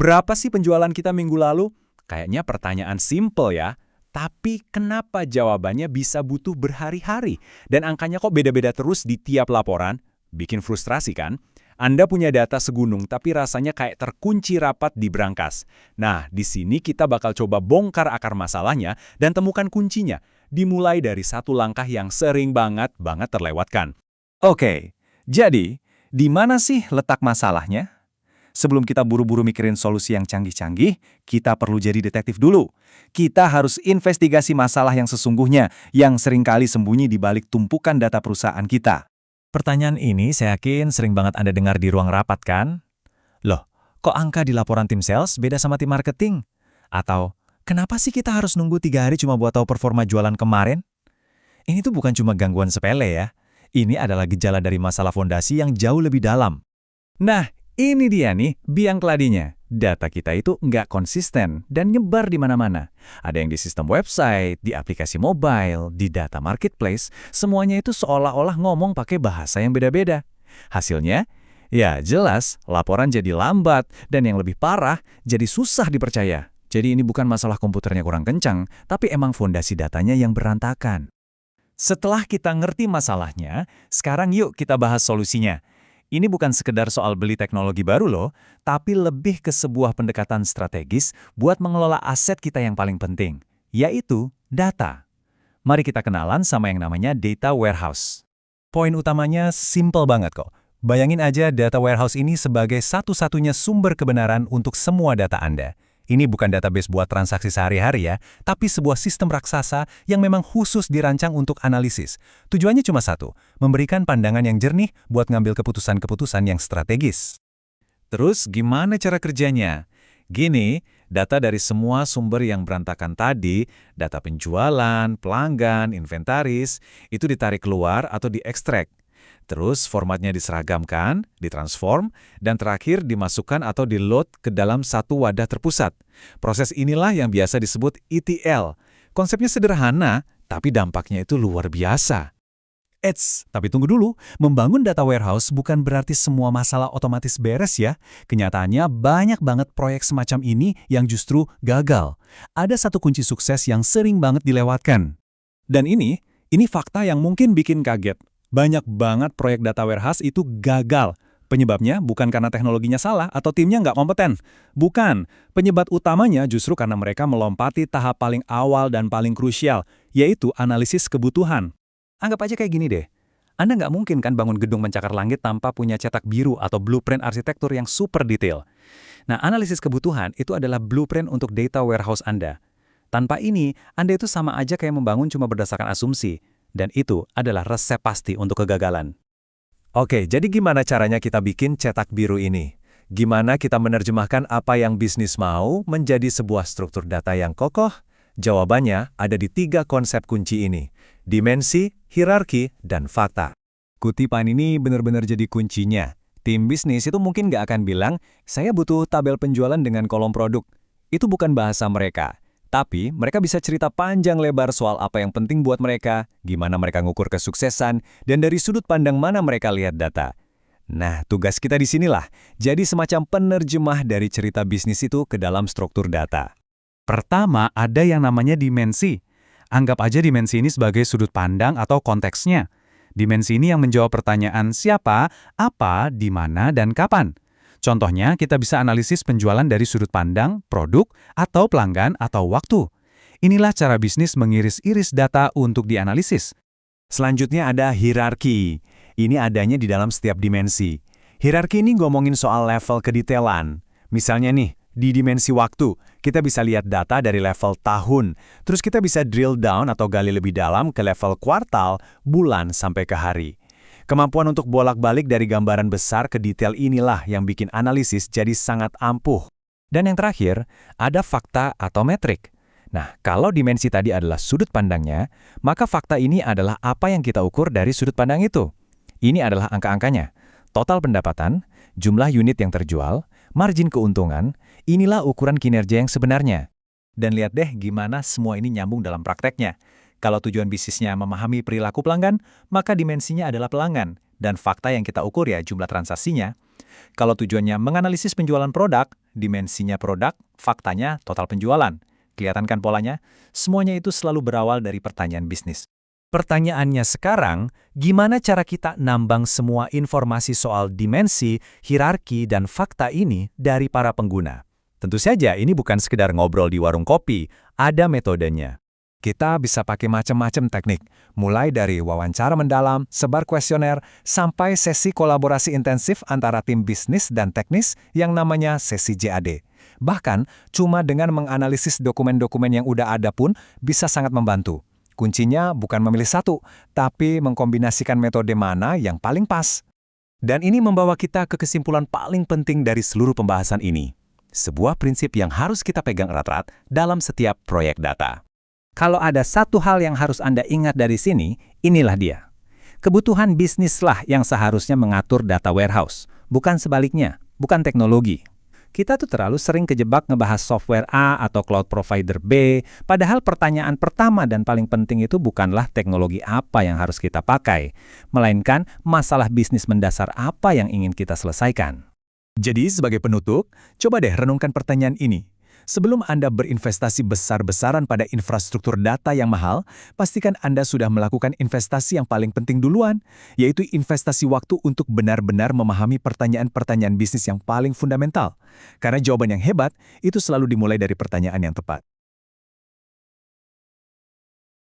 Berapa sih penjualan kita minggu lalu? Kayaknya pertanyaan simple ya. Tapi kenapa jawabannya bisa butuh berhari-hari? Dan angkanya kok beda-beda terus di tiap laporan? Bikin frustrasi kan? Anda punya data segunung tapi rasanya kayak terkunci rapat di brankas. Nah, di sini kita bakal coba bongkar akar masalahnya dan temukan kuncinya. Dimulai dari satu langkah yang sering banget terlewatkan. Oke, jadi di mana sih letak masalahnya? Sebelum kita buru-buru mikirin solusi yang canggih-canggih, kita perlu jadi detektif dulu. Kita harus investigasi masalah yang sesungguhnya, yang seringkali sembunyi di balik tumpukan data perusahaan kita. Pertanyaan ini saya yakin sering banget Anda dengar di ruang rapat kan? Loh, kok angka di laporan tim sales beda sama tim marketing? Atau, kenapa sih kita harus nunggu 3 hari cuma buat tahu performa jualan kemarin? Ini tuh bukan cuma gangguan sepele ya. Ini adalah gejala dari masalah fondasi yang jauh lebih dalam. Nah, ini dia nih biang keladinya. Data kita itu nggak konsisten dan nyebar di mana-mana. Ada yang di sistem website, di aplikasi mobile, di data marketplace, semuanya itu seolah-olah ngomong pakai bahasa yang beda-beda. Hasilnya, ya jelas laporan jadi lambat dan yang lebih parah, jadi susah dipercaya. Jadi ini bukan masalah komputernya kurang kencang, tapi emang fondasi datanya yang berantakan. Setelah kita ngerti masalahnya, sekarang yuk kita bahas solusinya. Ini bukan sekedar soal beli teknologi baru loh, tapi lebih ke sebuah pendekatan strategis buat mengelola aset kita yang paling penting, yaitu data. Mari kita kenalan sama yang namanya data warehouse. Poin utamanya simple banget kok. Bayangin aja data warehouse ini sebagai satu-satunya sumber kebenaran untuk semua data Anda. Ini bukan database buat transaksi sehari-hari ya, tapi sebuah sistem raksasa yang memang khusus dirancang untuk analisis. Tujuannya cuma satu, memberikan pandangan yang jernih buat ngambil keputusan-keputusan yang strategis. Terus gimana cara kerjanya? Gini, data dari semua sumber yang berantakan tadi, data penjualan, pelanggan, inventaris, itu ditarik keluar atau diekstrak. Terus formatnya diseragamkan, ditransform, dan terakhir dimasukkan atau di-load ke dalam satu wadah terpusat. Proses inilah yang biasa disebut ETL. Konsepnya sederhana, tapi dampaknya itu luar biasa. Tapi tunggu dulu, membangun data warehouse bukan berarti semua masalah otomatis beres ya. Kenyataannya banyak banget proyek semacam ini yang justru gagal. Ada satu kunci sukses yang sering banget dilewatkan. Dan ini fakta yang mungkin bikin kaget. Banyak banget proyek data warehouse itu gagal. Penyebabnya bukan karena teknologinya salah atau timnya nggak kompeten. Bukan. Penyebab utamanya justru karena mereka melompati tahap paling awal dan paling krusial, yaitu analisis kebutuhan. Anggap aja kayak gini deh. Anda nggak mungkin kan bangun gedung mencakar langit tanpa punya cetak biru atau blueprint arsitektur yang super detail. Nah, analisis kebutuhan itu adalah blueprint untuk data warehouse Anda. Tanpa ini, Anda itu sama aja kayak membangun cuma berdasarkan asumsi. Dan itu adalah resep pasti untuk kegagalan. Oke, jadi gimana caranya kita bikin cetak biru ini? Gimana kita menerjemahkan apa yang bisnis mau menjadi sebuah struktur data yang kokoh? Jawabannya ada di 3 konsep kunci ini. Dimensi, hierarki, dan fakta. Kutipan ini benar-benar jadi kuncinya. Tim bisnis itu mungkin nggak akan bilang, saya butuh tabel penjualan dengan kolom produk. Itu bukan bahasa mereka. Tapi mereka bisa cerita panjang lebar soal apa yang penting buat mereka, gimana mereka ngukur kesuksesan, dan dari sudut pandang mana mereka lihat data. Nah, tugas kita di sinilah, jadi semacam penerjemah dari cerita bisnis itu ke dalam struktur data. Pertama, ada yang namanya dimensi. Anggap aja dimensi ini sebagai sudut pandang atau konteksnya. Dimensi ini yang menjawab pertanyaan siapa, apa, di mana, dan kapan. Contohnya, kita bisa analisis penjualan dari sudut pandang, produk, atau pelanggan, atau waktu. Inilah cara bisnis mengiris-iris data untuk dianalisis. Selanjutnya ada hierarki. Ini adanya di dalam setiap dimensi. Hierarki ini ngomongin soal level kedetailan. Misalnya nih, di dimensi waktu, kita bisa lihat data dari level tahun. Terus kita bisa drill down atau gali lebih dalam ke level kuartal, bulan, sampai ke hari. Kemampuan untuk bolak-balik dari gambaran besar ke detail inilah yang bikin analisis jadi sangat ampuh. Dan yang terakhir, ada fakta atau metrik. Nah, kalau dimensi tadi adalah sudut pandangnya, maka fakta ini adalah apa yang kita ukur dari sudut pandang itu. Ini adalah angka-angkanya. Total pendapatan, jumlah unit yang terjual, margin keuntungan, inilah ukuran kinerja yang sebenarnya. Dan lihat deh gimana semua ini nyambung dalam prakteknya. Kalau tujuan bisnisnya memahami perilaku pelanggan, maka dimensinya adalah pelanggan. Dan fakta yang kita ukur ya jumlah transaksinya. Kalau tujuannya menganalisis penjualan produk, dimensinya produk, faktanya total penjualan. Kelihatan kan polanya? Semuanya itu selalu berawal dari pertanyaan bisnis. Pertanyaannya sekarang, gimana cara kita nambang semua informasi soal dimensi, hierarki, dan fakta ini dari para pengguna? Tentu saja ini bukan sekedar ngobrol di warung kopi, ada metodenya. Kita bisa pakai macam-macam teknik, mulai dari wawancara mendalam, sebar kuesioner, sampai sesi kolaborasi intensif antara tim bisnis dan teknis yang namanya sesi JAD. Bahkan, cuma dengan menganalisis dokumen-dokumen yang udah ada pun bisa sangat membantu. Kuncinya bukan memilih satu, tapi mengkombinasikan metode mana yang paling pas. Dan ini membawa kita ke kesimpulan paling penting dari seluruh pembahasan ini. Sebuah prinsip yang harus kita pegang erat-erat dalam setiap proyek data. Kalau ada satu hal yang harus Anda ingat dari sini, inilah dia. Kebutuhan bisnislah yang seharusnya mengatur data warehouse, bukan sebaliknya, bukan teknologi. Kita tuh terlalu sering kejebak ngebahas software A atau cloud provider B, padahal pertanyaan pertama dan paling penting itu bukanlah teknologi apa yang harus kita pakai, melainkan masalah bisnis mendasar apa yang ingin kita selesaikan. Jadi sebagai penutup, coba deh renungkan pertanyaan ini. Sebelum Anda berinvestasi besar-besaran pada infrastruktur data yang mahal, pastikan Anda sudah melakukan investasi yang paling penting duluan, yaitu investasi waktu untuk benar-benar memahami pertanyaan-pertanyaan bisnis yang paling fundamental. Karena jawaban yang hebat itu selalu dimulai dari pertanyaan yang tepat.